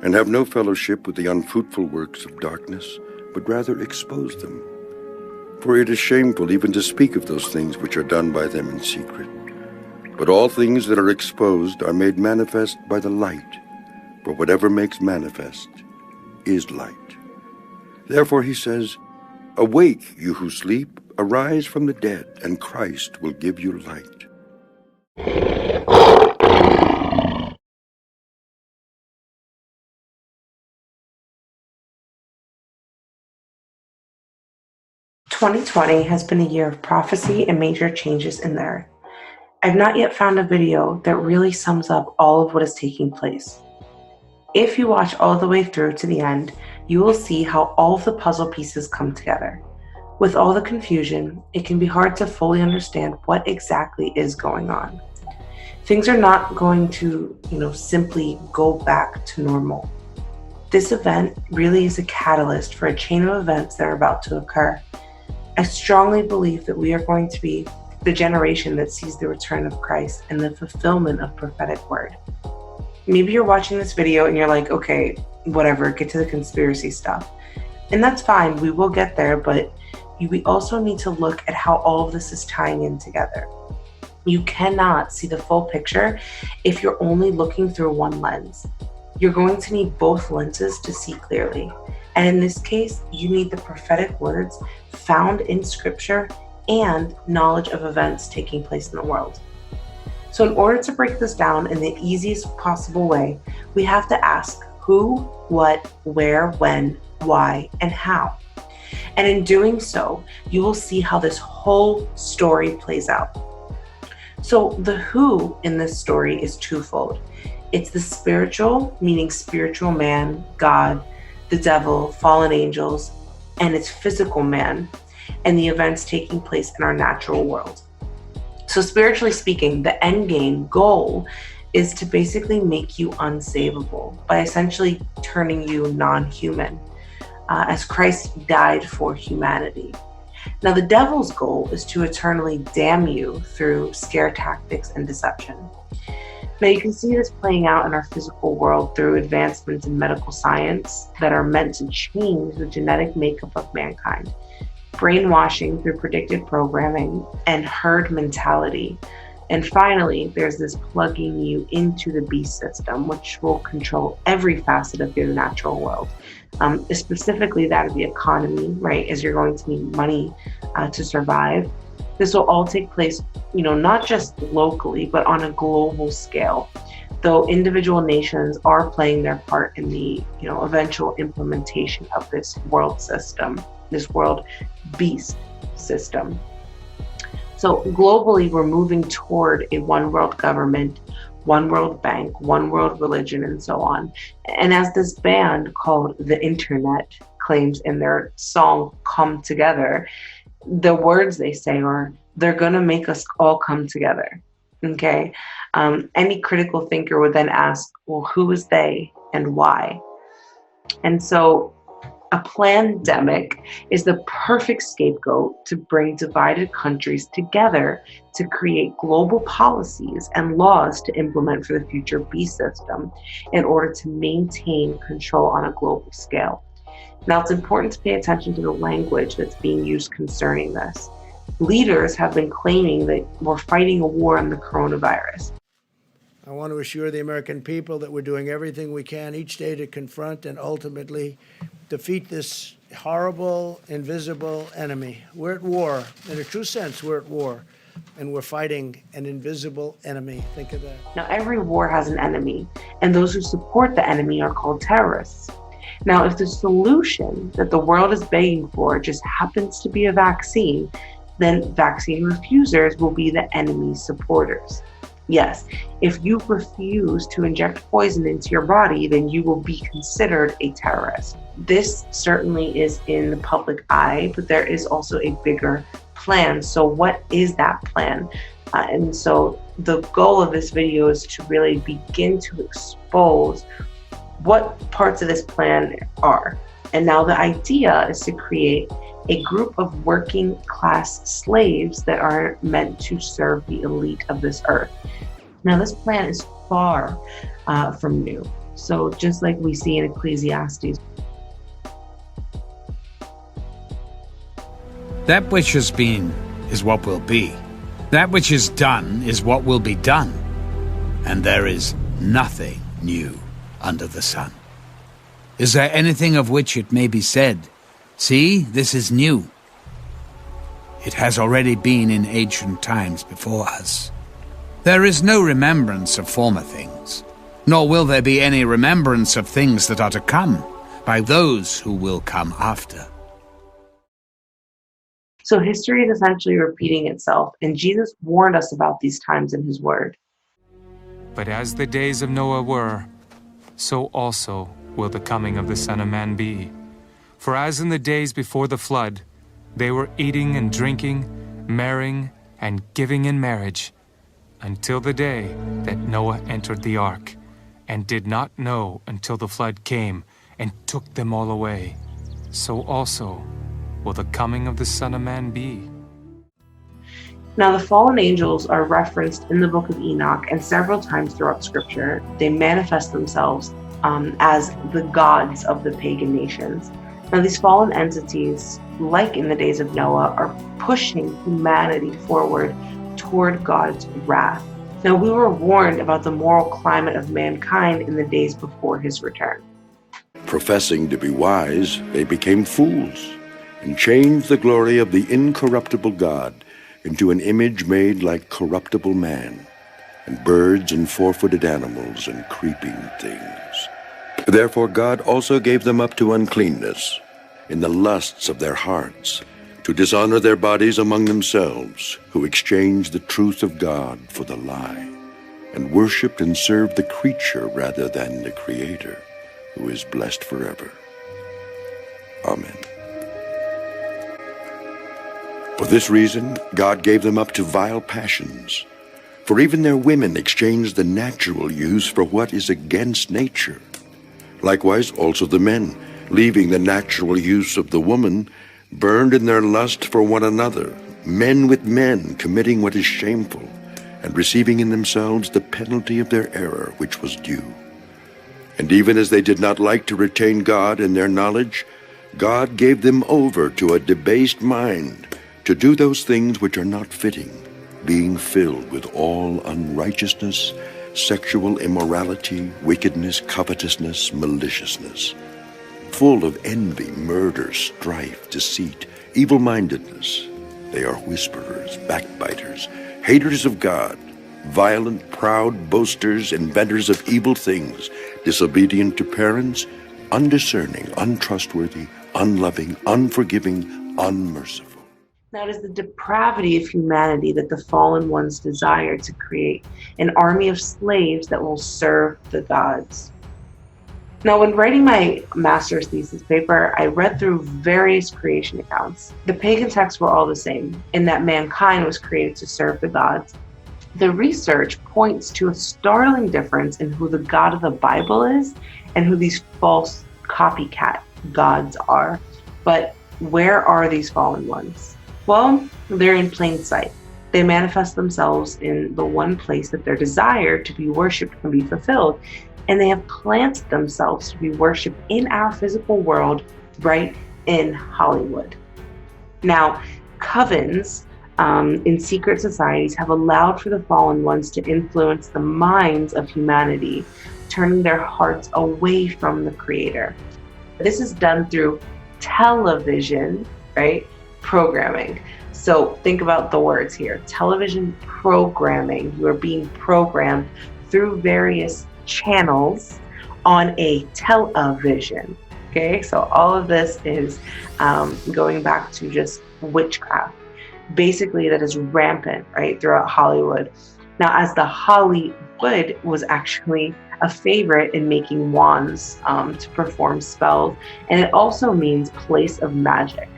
And have no fellowship with the unfruitful works of darkness, but rather expose them. For it is shameful even to speak of those things which are done by them in secret. But all things that are exposed are made manifest by the light, for whatever makes manifest is light. Therefore he says, "Awake, you who sleep, arise from the dead, and Christ will give you light." 2020 has been a year of prophecy and major changes in the earth. I've not yet found a video that really sums up all of what is taking place. If you watch all the way through to the end, you will see how all of the puzzle pieces come together. With all the confusion, it can be hard to fully understand what exactly is going on. Things are not going to, simply go back to normal. This event really is a catalyst for a chain of events that are about to occur. I strongly believe that we are going to be the generation that sees the return of Christ and the fulfillment of prophetic word. Maybe you're watching this video and you're like, okay, whatever, get to the conspiracy stuff. And that's fine, we will get there, but we also need to look at how all of this is tying in together. You cannot see the full picture if you're only looking through one lens. You're going to need both lenses to see clearly. And in this case, you need the prophetic words found in scripture and knowledge of events taking place in the world. So in order to break this down in the easiest possible way, we have to ask who, what, where, when, why, and how. And in doing so, you will see how this whole story plays out. So the who in this story is twofold. It's the spiritual, meaning spiritual man, God, the devil, fallen angels, and its physical man, and the events taking place in our natural world. So spiritually speaking, the end game goal is to basically make you unsavable by essentially turning you non-human, as Christ died for humanity. Now the devil's goal is to eternally damn you through scare tactics and deception. Now you can see this playing out in our physical world through advancements in medical science that are meant to change the genetic makeup of mankind, brainwashing through predictive programming and herd mentality. And finally, there's this plugging you into the beast system, which will control every facet of your natural world, specifically that of the economy, right? As you're going to need money to survive. This will all take place, not just locally, but on a global scale. Though individual nations are playing their part in the, eventual implementation of this world system, this world beast system. So globally, we're moving toward a one world government, one world bank, one world religion, and so on. And as this band called The Internet claims in their song Come Together, the words they say are, they're going to make us all come together. Okay. Any critical thinker would then ask, well, who is they and why? And so a plandemic is the perfect scapegoat to bring divided countries together to create global policies and laws to implement for the future beast system in order to maintain control on a global scale. Now, it's important to pay attention to the language that's being used concerning this. Leaders have been claiming that we're fighting a war on the coronavirus. I want to assure the American people that we're doing everything we can each day to confront and ultimately defeat this horrible, invisible enemy. We're at war. In a true sense, we're at war. And we're fighting an invisible enemy. Think of that. Now, every war has an enemy, and those who support the enemy are called terrorists. Now, if the solution that the world is begging for just happens to be a vaccine, then vaccine refusers will be the enemy's supporters. Yes, if you refuse to inject poison into your body, then you will be considered a terrorist. This certainly is in the public eye, but there is also a bigger plan. So what is that plan? And so the goal of this video is to really begin to expose what parts of this plan are. And now the idea is to create a group of working class slaves that are meant to serve the elite of this earth. Now this plan is far from new. So just like we see in Ecclesiastes. That which has been is what will be. That which is done is what will be done. And there is nothing new under the sun. Is there anything of which it may be said, "See, this is new"? It has already been in ancient times before us. There is no remembrance of former things, nor will there be any remembrance of things that are to come by those who will come after. So history is essentially repeating itself, and Jesus warned us about these times in his word. But as the days of Noah were, so also will the coming of the Son of Man be. For as in the days before the flood, they were eating and drinking, marrying and giving in marriage, until the day that Noah entered the ark, and did not know until the flood came and took them all away. So also will the coming of the Son of Man be. Now, the fallen angels are referenced in the book of Enoch, and several times throughout Scripture, they manifest themselves as the gods of the pagan nations. Now, these fallen entities, like in the days of Noah, are pushing humanity forward toward God's wrath. Now, we were warned about the moral climate of mankind in the days before his return. Professing to be wise, they became fools and changed the glory of the incorruptible God into an image made like corruptible man, and birds and four-footed animals and creeping things. Therefore God also gave them up to uncleanness in the lusts of their hearts, to dishonor their bodies among themselves, who exchanged the truth of God for the lie, and worshipped and served the creature rather than the Creator, who is blessed forever. Amen. For this reason, God gave them up to vile passions. For even their women exchanged the natural use for what is against nature. Likewise also the men, leaving the natural use of the woman, burned in their lust for one another, men with men, committing what is shameful, and receiving in themselves the penalty of their error which was due. And even as they did not like to retain God in their knowledge, God gave them over to a debased mind, to do those things which are not fitting, being filled with all unrighteousness, sexual immorality, wickedness, covetousness, maliciousness, full of envy, murder, strife, deceit, evil-mindedness. They are whisperers, backbiters, haters of God, violent, proud, boasters, inventors of evil things, disobedient to parents, undiscerning, untrustworthy, unloving, unforgiving, unmerciful. Now, it is the depravity of humanity that the fallen ones desire to create an army of slaves that will serve the gods. Now, when writing my master's thesis paper, I read through various creation accounts. The pagan texts were all the same, in that mankind was created to serve the gods. The research points to a startling difference in who the God of the Bible is and who these false copycat gods are. But where are these fallen ones? Well, they're in plain sight. They manifest themselves in the one place that their desire to be worshipped can be fulfilled, and they have planted themselves to be worshipped in our physical world, right in Hollywood. Now, covens in secret societies have allowed for the fallen ones to influence the minds of humanity, turning their hearts away from the Creator. This is done through television, right? Programming. So think about the words here. Television programming. You are being programmed through various channels on a television. Okay, so all of this is going back to just witchcraft. Basically, that is rampant, right, throughout Hollywood. Now, as the Hollywood was actually a favorite in making wands to perform spells, and it also means place of magic.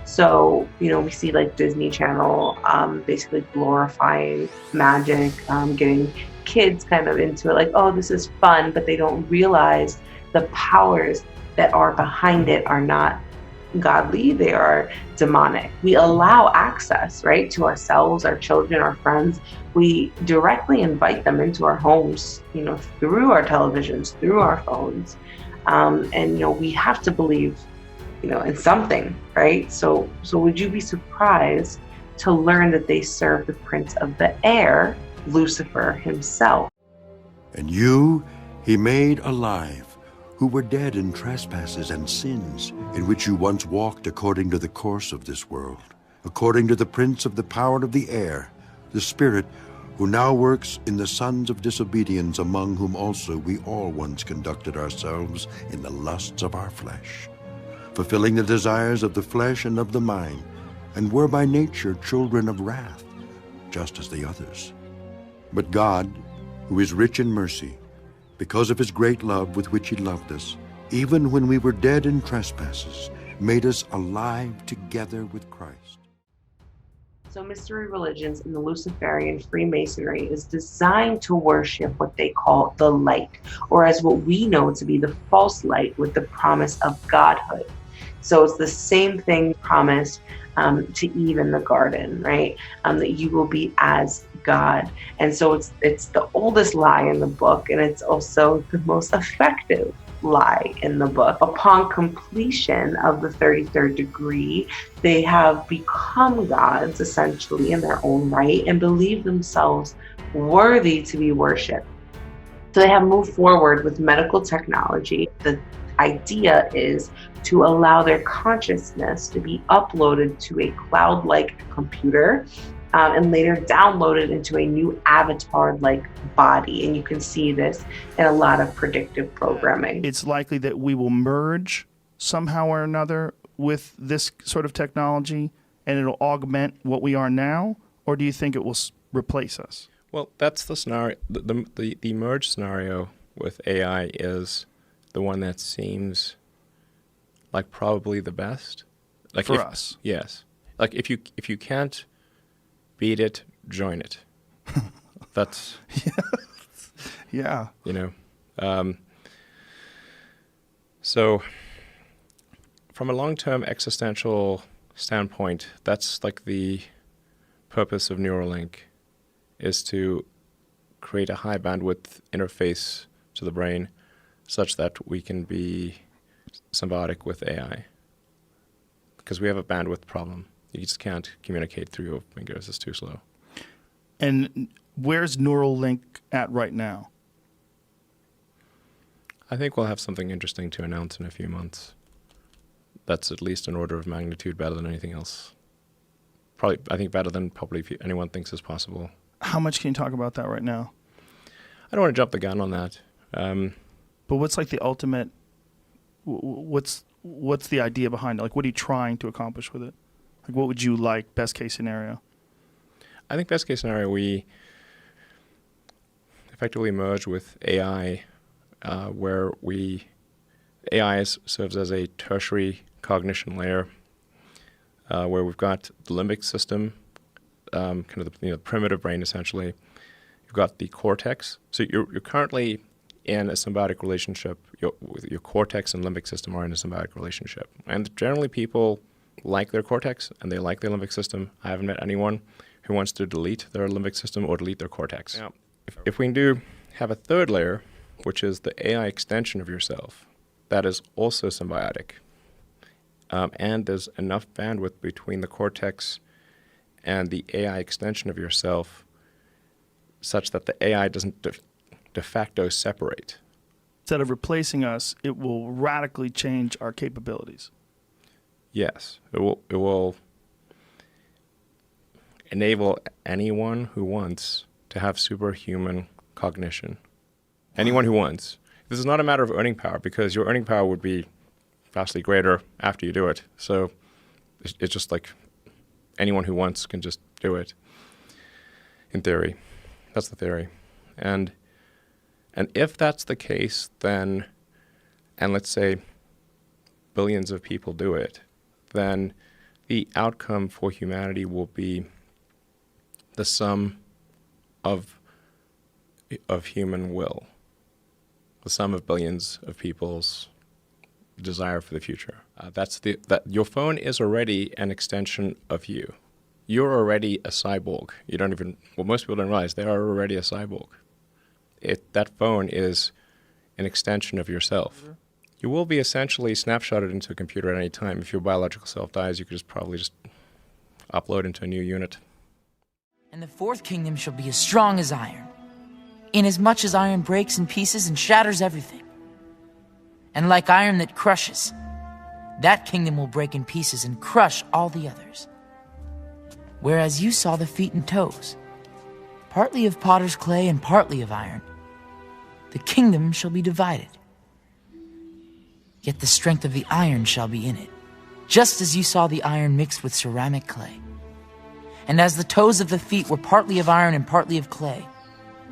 So, we see like Disney Channel basically glorifying magic, getting kids kind of into it, like, oh, this is fun, but they don't realize the powers that are behind it are not godly, they are demonic. We allow access, right, to ourselves, our children, our friends. We directly invite them into our homes, through our televisions, through our phones. And, we have to believe, in something, right? So would you be surprised to learn that they serve the prince of the air, Lucifer himself? And you he made alive, who were dead in trespasses and sins, in which you once walked according to the course of this world, according to the prince of the power of the air, the Spirit, who now works in the sons of disobedience, among whom also we all once conducted ourselves in the lusts of our flesh, fulfilling the desires of the flesh and of the mind, and were by nature children of wrath, just as the others. But God, who is rich in mercy, because of his great love with which he loved us, even when we were dead in trespasses, made us alive together with Christ. So mystery religions and the Luciferian Freemasonry is designed to worship what they call the light, or as what we know to be the false light with the promise of godhood. So it's the same thing promised to Eve in the garden, right? That you will be as God. And so it's the oldest lie in the book, and it's also the most effective lie in the book. Upon completion of the 33rd degree, they have become gods essentially in their own right and believe themselves worthy to be worshipped. So they have moved forward with medical technology. The idea is to allow their consciousness to be uploaded to a cloud-like computer and later downloaded into a new avatar-like body. And you can see this in a lot of predictive programming. It's likely that we will merge somehow or another with this sort of technology and it'll augment what we are now, or do you think it will replace us? Well, that's the scenario. The merge scenario with AI is the one that seems like probably the best. Like for us. Yes. Like if you can't beat it, join it. That's yeah. So from a long-term existential standpoint, that's like the purpose of Neuralink, is to create a high bandwidth interface to the brain such that we can be symbiotic with AI. Because we have a bandwidth problem. You just can't communicate through your fingers. It's too slow. And where's Neuralink at right now? I think we'll have something interesting to announce in a few months. That's at least an order of magnitude better than anything else. Probably, I think better than probably anyone thinks is possible. How much can you talk about that right now? I don't want to jump the gun on that. But what's like the ultimate, what's the idea behind it? Like, what are you trying to accomplish with it? Like, what would you like, best case scenario? I think best case scenario, we effectively merge with AI, where AI serves as a tertiary cognition layer, where we've got the limbic system, kind of the primitive brain essentially. You've got the cortex. So you're currently in a symbiotic relationship. Your cortex and limbic system are in a symbiotic relationship. And generally people like their cortex and they like their limbic system. I haven't met anyone who wants to delete their limbic system or delete their cortex. Now, if we can have a third layer, which is the AI extension of yourself, that is also symbiotic. And there's enough bandwidth between the cortex and the AI extension of yourself such that the AI doesn't de facto separate. Instead of replacing us, it will radically change our capabilities. Yes, it will enable anyone who wants to have superhuman cognition. Anyone who wants. This is not a matter of earning power, because your earning power would be vastly greater after you do it. So it's just like anyone who wants can just do it, in theory. That's the theory. And if that's the case, then, and let's say billions of people do it, then the outcome for humanity will be the sum of human will, the sum of billions of people's desire for the future. That your phone is already an extension of you. You're already a cyborg. Most people don't realize they are already a cyborg. That phone is an extension of yourself. You will be essentially snapshotted into a computer at any time. If your biological self dies, you could probably just upload into a new unit. And the fourth kingdom shall be as strong as iron, inasmuch as iron breaks in pieces and shatters everything. And like iron that crushes, that kingdom will break in pieces and crush all the others. Whereas you saw the feet and toes, partly of potter's clay and partly of iron, the kingdom shall be divided. Yet the strength of the iron shall be in it, just as you saw the iron mixed with ceramic clay. And as the toes of the feet were partly of iron and partly of clay,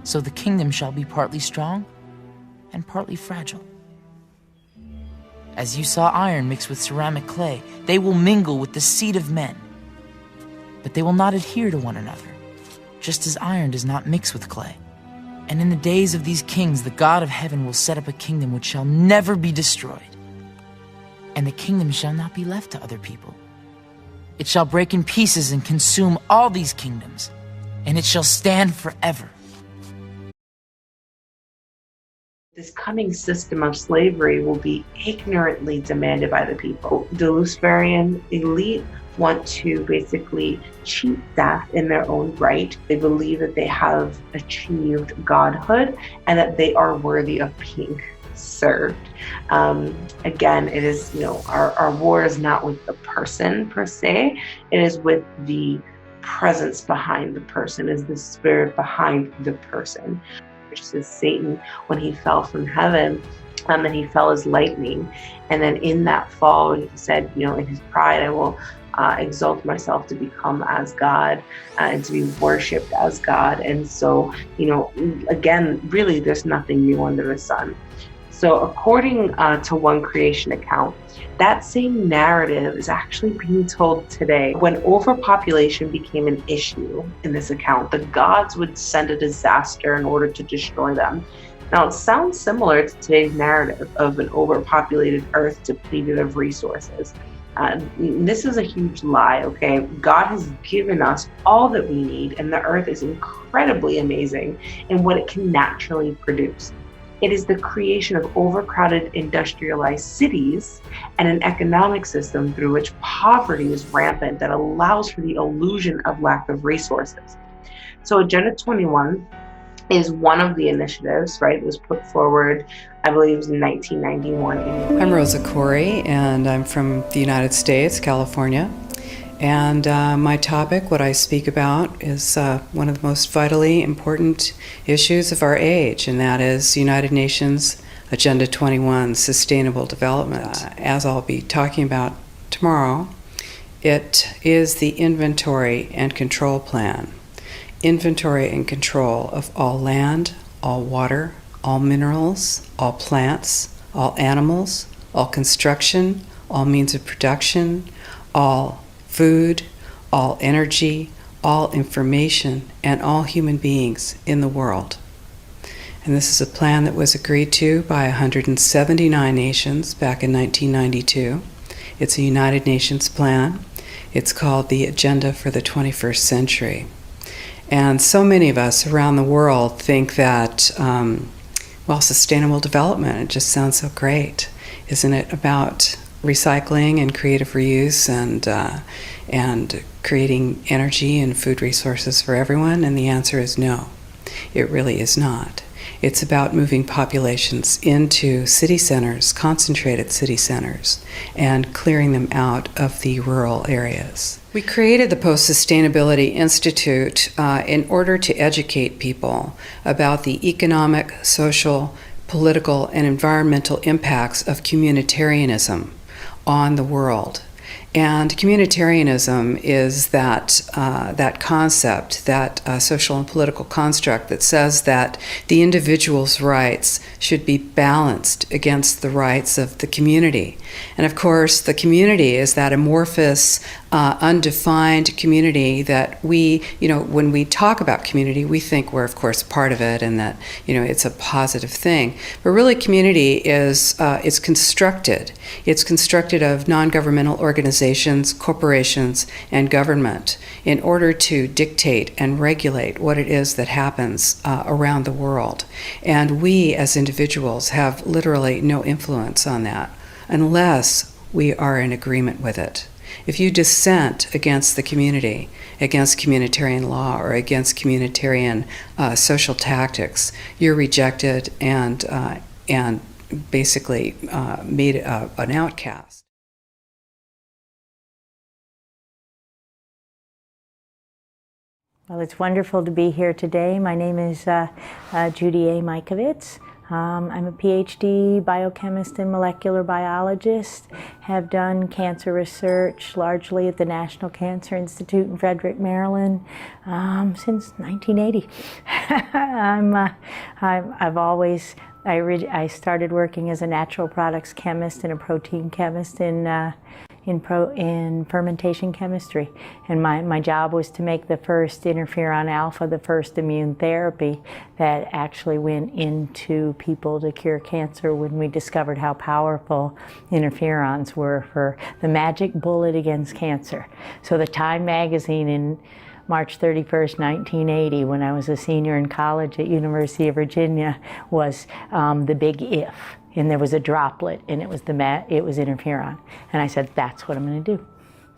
so the kingdom shall be partly strong and partly fragile. As you saw iron mixed with ceramic clay, they will mingle with the seed of men, but they will not adhere to one another, just as iron does not mix with clay. And in the days of these kings, the God of heaven will set up a kingdom which shall never be destroyed. And the kingdom shall not be left to other people. It shall break in pieces and consume all these kingdoms, and it shall stand forever. This coming system of slavery will be ignorantly demanded by the people. The Luciferian elite want to basically cheat death in their own right. They believe that they have achieved godhood and that they are worthy of being served. Again, it is, our war is not with the person per se, it is with the presence behind the person, is the spirit behind the person, which is Satan. When he fell from heaven, and he fell as lightning, and then in that fall he said, in his pride, I will exalt myself to become as God and to be worshipped as God. And so, again, really there's nothing new under the sun. So according to one creation account, that same narrative is actually being told today. When overpopulation became an issue in this account, the gods would send a disaster in order to destroy them. Now, it sounds similar to today's narrative of an overpopulated earth depleted of resources. This is a huge lie, okay? God has given us all that we need, and the earth is incredibly amazing in what it can naturally produce. It is the creation of overcrowded industrialized cities and an economic system through which poverty is rampant that allows for the illusion of lack of resources. So Agenda 21 is one of the initiatives, right? It was put forward, I believe it was in 1991. I'm Rosa Corey, and I'm from the United States, California. And my topic, what I speak about, is one of the most vitally important issues of our age, and that is United Nations Agenda 21, Sustainable Development. As I'll be talking about tomorrow, it is the inventory and control plan. Inventory and control of all land, all water, all minerals, all plants, all animals, all construction, all means of production, all food, all energy, all information, and all human beings in the world. And this is a plan that was agreed to by 179 nations back in 1992. It's a United Nations plan. It's called the Agenda for the 21st Century. And so many of us around the world think that, sustainable development, it just sounds so great. Isn't it about recycling and creative reuse and creating energy and food resources for everyone? And the answer is no, it really is not. It's about moving populations into city centers, concentrated city centers, and clearing them out of the rural areas. We created the Post-Sustainability Institute in order to educate people about the economic, social, political, and environmental impacts of communitarianism on the world. And communitarianism is that concept, that social and political construct that says that the individual's rights should be balanced against the rights of the community. And of course, the community is that amorphous, undefined community that we, when we talk about community, we think we're, of course, part of it and that, it's a positive thing. But really, community is constructed. It's constructed of non-governmental organizations, corporations, and government in order to dictate and regulate what it is that happens around the world. And we, as individuals, have literally no influence on that unless we are in agreement with it. If you dissent against the community, against communitarian law, or against communitarian social tactics, you're rejected and basically made an outcast. Well, it's wonderful to be here today. My name is Judy A. Mikovits. I'm a PhD biochemist and molecular biologist, have done cancer research largely at the National Cancer Institute in Frederick, Maryland, since 1980. I started working as a natural products chemist and a protein chemist in fermentation chemistry, and my job was to make the first interferon alpha, the first immune therapy that actually went into people to cure cancer when we discovered how powerful interferons were for the magic bullet against cancer. So the Time magazine in March 31st, 1980, when I was a senior in college at University of Virginia, was the big if. And there was a droplet, and it was interferon. And I said, that's what I'm going to do.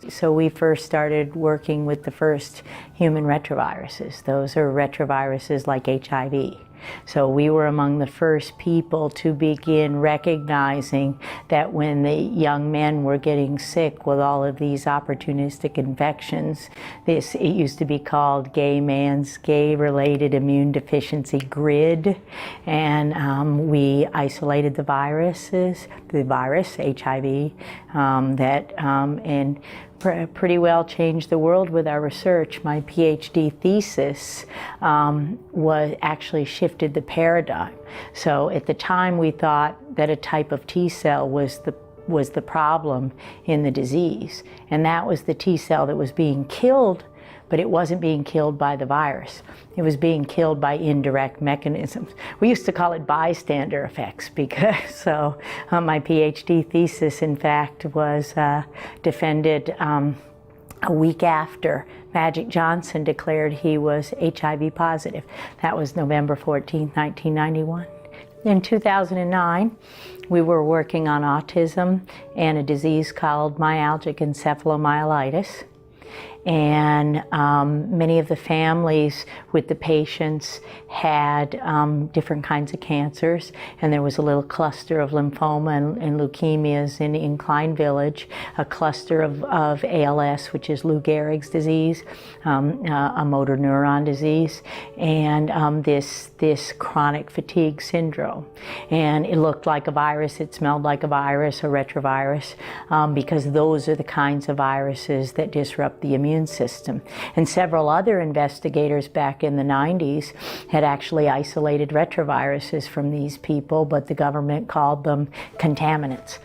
So we first started working with the first human retroviruses. Those are retroviruses like HIV. So we were among the first people to begin recognizing that when the young men were getting sick with all of these opportunistic infections, it used to be called gay-related immune deficiency GRID, and we isolated the virus, HIV, and pretty well changed the world with our research. My PhD thesis was actually shifted the paradigm. So at the time we thought that a type of T cell was the problem in the disease, and that was the T cell that was being killed, but it wasn't being killed by the virus. It was being killed by indirect mechanisms. We used to call it bystander effects because my PhD thesis, in fact, was defended a week after Magic Johnson declared he was HIV positive. That was November 14, 1991. In 2009, we were working on autism and a disease called myalgic encephalomyelitis. And many of the families with the patients had different kinds of cancers, and there was a little cluster of lymphoma and leukemias in Incline Village, a cluster of ALS, which is Lou Gehrig's disease, a motor neuron disease, and this chronic fatigue syndrome. And it looked like a virus, it smelled like a virus, a retrovirus, because those are the kinds of viruses that disrupt the immune system. And several other investigators back in the 90s had actually isolated retroviruses from these people, but the government called them contaminants,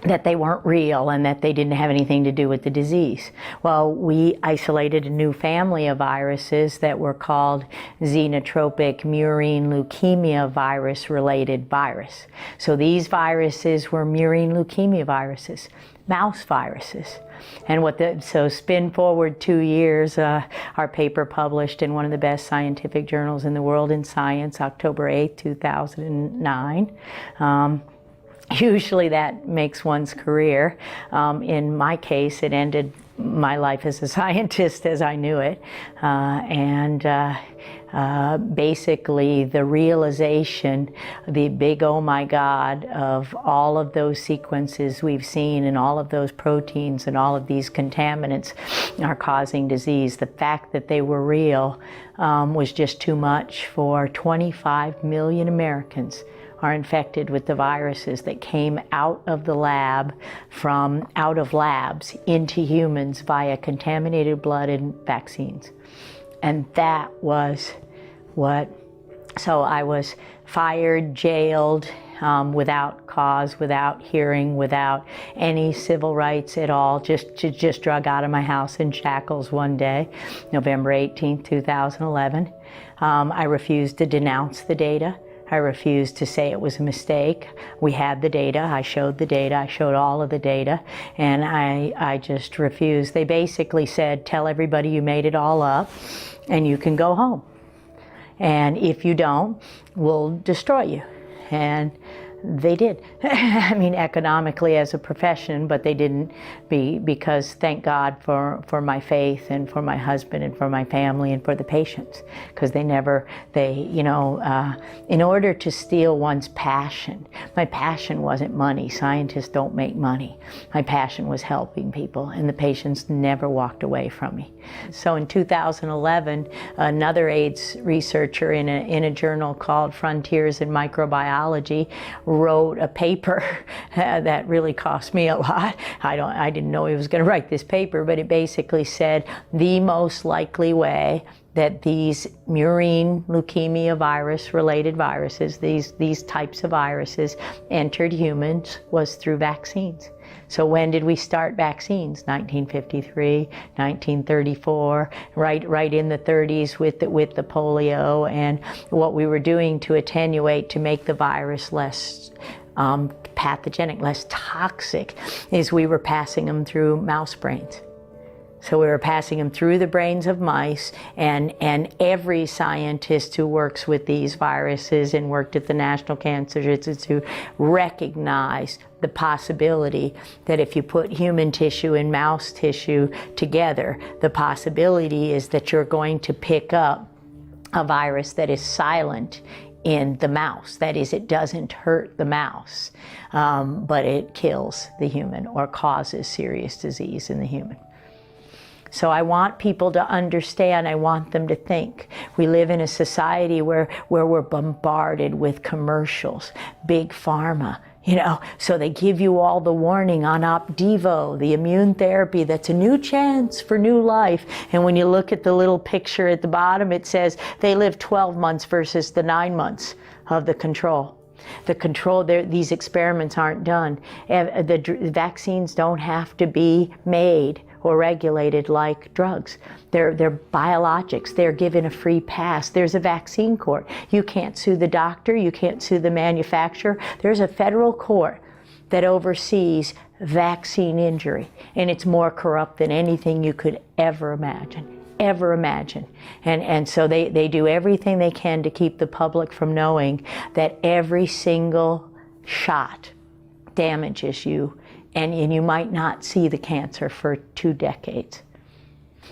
that they weren't real and that they didn't have anything to do with the disease. Well, we isolated a new family of viruses that were called xenotropic murine leukemia virus-related virus. So these viruses were murine leukemia viruses, mouse viruses. And so spin forward 2 years, our paper published in one of the best scientific journals in the world in Science, October 8, 2009. Usually that makes one's career. In my case, it ended my life as a scientist as I knew it. Basically the realization, the big oh my God, of all of those sequences we've seen and all of those proteins and all of these contaminants are causing disease. The fact that they were real was just too much for 25 million Americans are infected with the viruses that came out of the lab, from out of labs into humans via contaminated blood and vaccines. And that was what, so I was fired, jailed, without cause, without hearing, without any civil rights at all, just drug out of my house in shackles one day, November 18th, 2011. I refused to denounce the data. I refused to say it was a mistake. We had the data, I showed the data, I showed all of the data, and I just refused. They basically said, tell everybody you made it all up and you can go home. And if you don't, we'll destroy you. And they did. I mean, economically as a profession, but they didn't, because thank God for my faith and for my husband and for my family and for the patients, because in order to steal one's passion, my passion wasn't money. Scientists don't make money. My passion was helping people, and the patients never walked away from me. So in 2011, another AIDS researcher in a journal called Frontiers in Microbiology wrote a paper that really cost me a lot. I didn't know he was going to write this paper, but it basically said the most likely way that these murine leukemia virus related viruses, these types of viruses entered humans was through vaccines. So when did we start vaccines? 1953, 1934, right in the 30s with the polio, and what we were doing to attenuate, to make the virus less pathogenic, less toxic, is we were passing them through mouse brains. So we were passing them through the brains of mice, and every scientist who works with these viruses and worked at the National Cancer Institute recognized the possibility that if you put human tissue and mouse tissue together, the possibility is that you're going to pick up a virus that is silent in the mouse. That is, it doesn't hurt the mouse, but it kills the human or causes serious disease in the human. So I want people to understand, I want them to think. We live in a society where we're bombarded with commercials, big pharma, so they give you all the warning on Opdivo, the immune therapy that's a new chance for new life. And when you look at the little picture at the bottom, it says they live 12 months versus the 9 months of the control. These experiments aren't done. The vaccines don't have to be made or regulated like drugs. They're biologics. They're given a free pass. There's a vaccine court. You can't sue the doctor. You can't sue the manufacturer. There's a federal court that oversees vaccine injury, and it's more corrupt than anything you could ever imagine. And so they do everything they can to keep the public from knowing that every single shot damages you, and you might not see the cancer for 2 decades.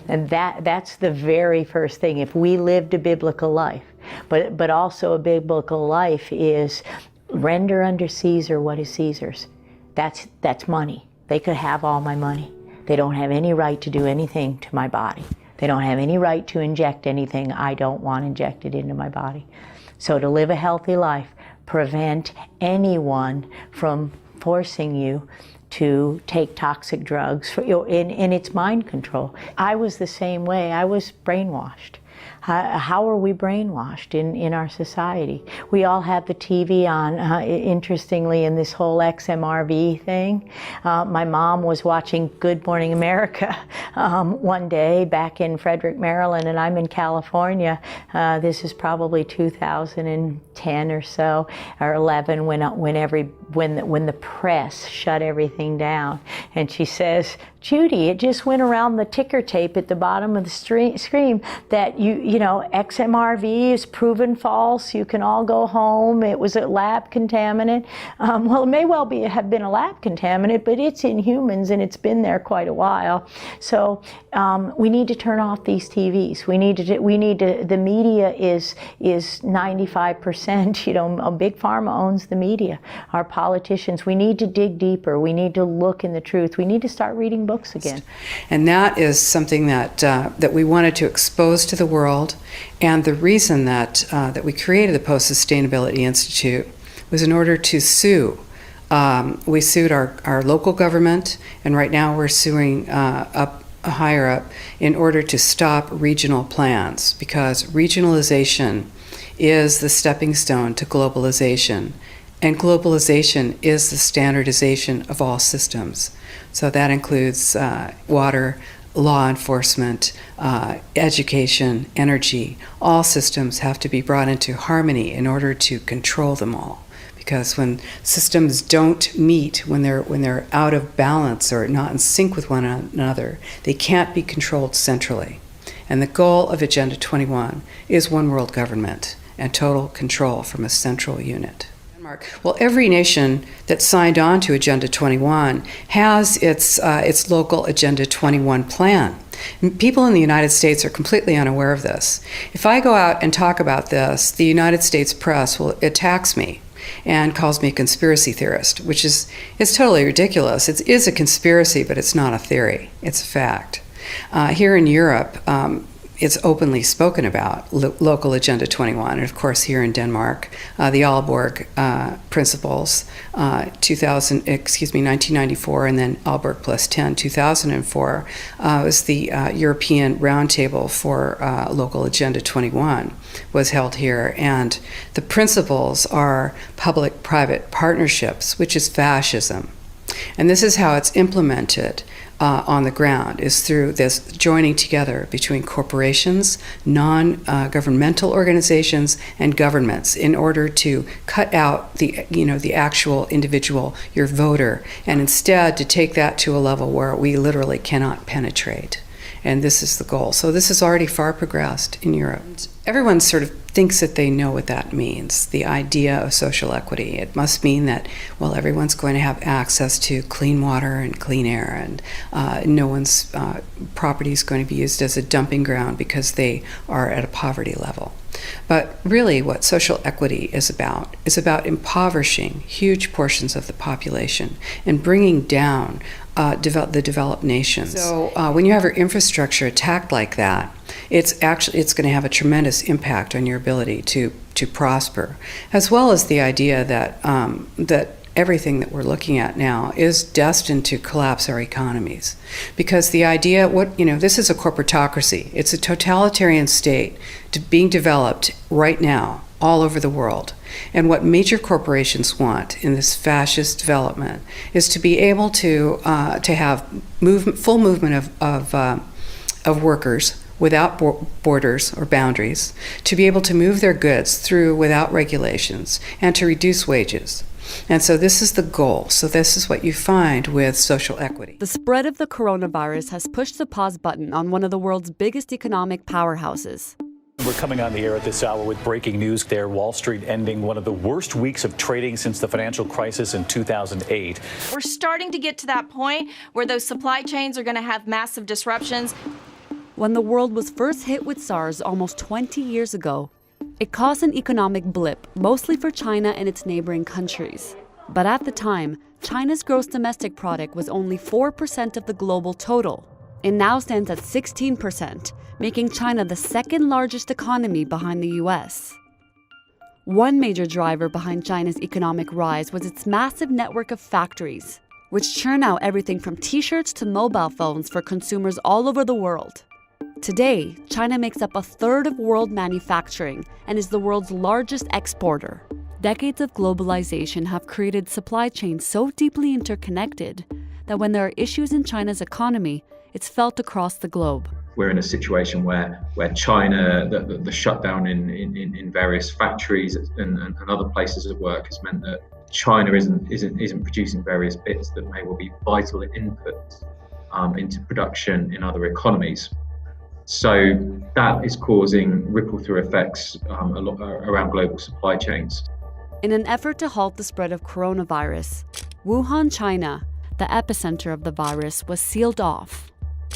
And that's the very first thing. If we lived a biblical life, but also a biblical life is render unto Caesar what is Caesar's. That's money. They could have all my money. They don't have any right to do anything to my body. They don't have any right to inject anything I don't want injected into my body. So to live a healthy life, prevent anyone from forcing you to take toxic drugs, and it's mind control. I was the same way. I was brainwashed. How are we brainwashed in our society? We all have the TV on, interestingly, in this whole XMRV thing. My mom was watching Good Morning America one day back in Frederick, Maryland, and I'm in California. This is probably 2010 or so, or 11, when the press shut everything down. And she says, Judy, it just went around the ticker tape at the bottom of the screen that XMRV is proven false. You can all go home. It was a lab contaminant. Well, it may well have been a lab contaminant, but it's in humans and it's been there quite a while. So we need to turn off these TVs. The media is 95%. Big pharma owns the media. Our politicians. We need to dig deeper. We need to look in the truth. We need to start reading books again. And that is something that we wanted to expose to the world, and the reason that we created the Post Sustainability Institute was in order to sue. We sued our local government, and right now we're suing higher up in order to stop regional plans, because regionalization is the stepping stone to globalization, and globalization is the standardization of all systems. So that includes water, law enforcement, education, energy. All systems have to be brought into harmony in order to control them all. Because when systems don't meet, when they're out of balance or not in sync with one another, they can't be controlled centrally. And the goal of Agenda 21 is one world government and total control from a central unit. Well, every nation that signed on to Agenda 21 has its local Agenda 21 plan. People in the United States are completely unaware of this. If I go out and talk about this, the United States press attacks me and calls me a conspiracy theorist, which is totally ridiculous. It is a conspiracy, but it's not a theory. It's a fact. Here in Europe, it's openly spoken about, local Agenda 21, and of course here in Denmark, the Aalborg Principles, 1994, and then Aalborg Plus 10, 2004, was the European Roundtable for local Agenda 21, was held here, and the principles are public-private partnerships, which is fascism. And this is how it's implemented on the ground, is through this joining together between corporations, non-governmental organizations, and governments in order to cut out the actual individual, your voter, and instead to take that to a level where we literally cannot penetrate. And this is the goal. So this is already far progressed in Europe. Everyone sort of thinks that they know what that means, the idea of social equity. It must mean that, well, everyone's going to have access to clean water and clean air, and no one's property is going to be used as a dumping ground because they are at a poverty level. But really what social equity is about impoverishing huge portions of the population and bringing down the developed nations. So when you have your infrastructure attacked like that, it's going to have a tremendous impact on your ability to prosper, as well as the idea that everything that we're looking at now is destined to collapse our economies. Because the idea, this is a corporatocracy. It's a totalitarian state being developed right now all over the world. And what major corporations want in this fascist development is to be able to have full movement of workers without borders or boundaries, to be able to move their goods through without regulations, and to reduce wages. And so this is the goal. So this is what you find with social equity. The spread of the coronavirus has pushed the pause button on one of the world's biggest economic powerhouses. We're coming on the air at this hour with breaking news there. Wall Street ending one of the worst weeks of trading since the financial crisis in 2008. We're starting to get to that point where those supply chains are going to have massive disruptions. When the world was first hit with SARS almost 20 years ago, it caused an economic blip, mostly for China and its neighboring countries. But at the time, China's gross domestic product was only 4% of the global total. It now stands at 16%, making China the second largest economy behind the US. One major driver behind China's economic rise was its massive network of factories, which churn out everything from t-shirts to mobile phones for consumers all over the world. Today, China makes up a third of world manufacturing and is the world's largest exporter. Decades of globalization have created supply chains so deeply interconnected that when there are issues in China's economy, it's felt across the globe. We're in a situation where China, the shutdown in various factories and other places of work has meant that China isn't producing various bits that may well be vital inputs into production in other economies. So that is causing ripple-through effects a lot around global supply chains. In an effort to halt the spread of coronavirus, Wuhan, China, the epicenter of the virus, was sealed off,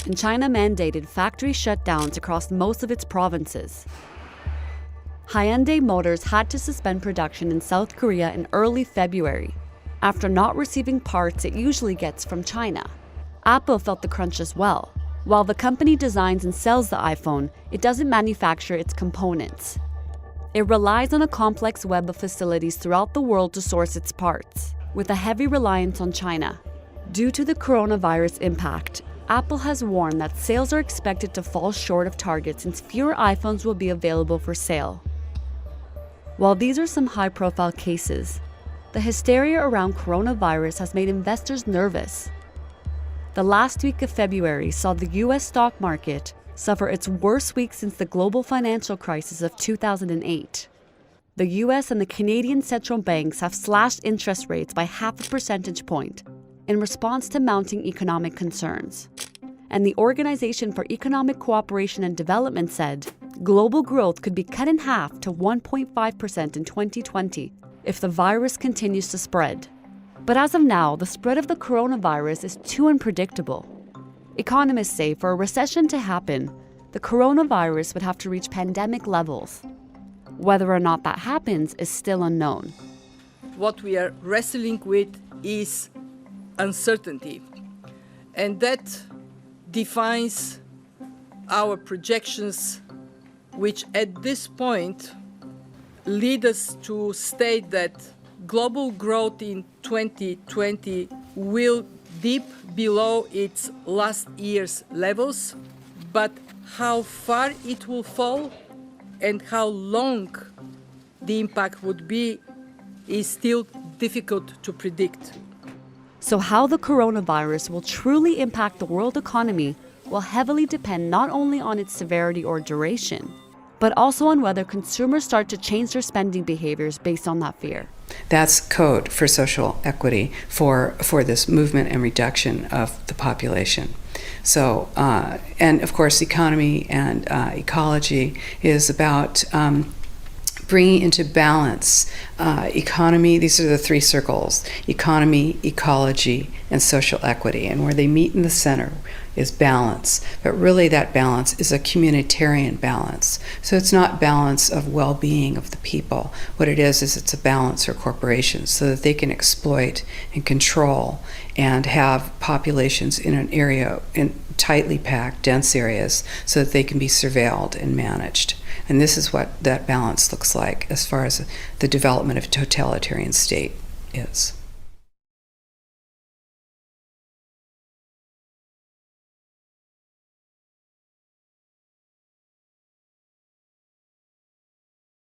and China mandated factory shutdowns across most of its provinces. Hyundai Motors had to suspend production in South Korea in early February, after not receiving parts it usually gets from China. Apple felt the crunch as well. While the company designs and sells the iPhone, it doesn't manufacture its components. It relies on a complex web of facilities throughout the world to source its parts, with a heavy reliance on China. Due to the coronavirus impact, Apple has warned that sales are expected to fall short of target since fewer iPhones will be available for sale. While these are some high-profile cases, the hysteria around coronavirus has made investors nervous. The last week of February saw the US stock market suffer its worst week since the global financial crisis of 2008. The US and the Canadian central banks have slashed interest rates by 0.5 percentage point in response to mounting economic concerns. And the Organization for Economic Cooperation and Development said global growth could be cut in half to 1.5% in 2020 if the virus continues to spread. But as of now, the spread of the coronavirus is too unpredictable. Economists say for a recession to happen, the coronavirus would have to reach pandemic levels. Whether or not that happens is still unknown. What we are wrestling with is uncertainty, and that defines our projections, which at this point lead us to state that global growth in 2020 will dip below its last year's levels, but how far it will fall and how long the impact would be is still difficult to predict. So how the coronavirus will truly impact the world economy will heavily depend not only on its severity or duration, but also on whether consumers start to change their spending behaviors based on that fear. That's code for social equity for this movement and reduction of the population. So, and of course, economy and ecology is about bringing into balance economy. These are the three circles: economy, ecology, and social equity. And where they meet in the center is balance. But really that balance is a communitarian balance. So it's not balance of well-being of the people. What it is it's a balance for corporations so that they can exploit and control and have populations in an area, in tightly packed, dense areas, so that they can be surveilled and managed. And this is what that balance looks like as far as the development of a totalitarian state is.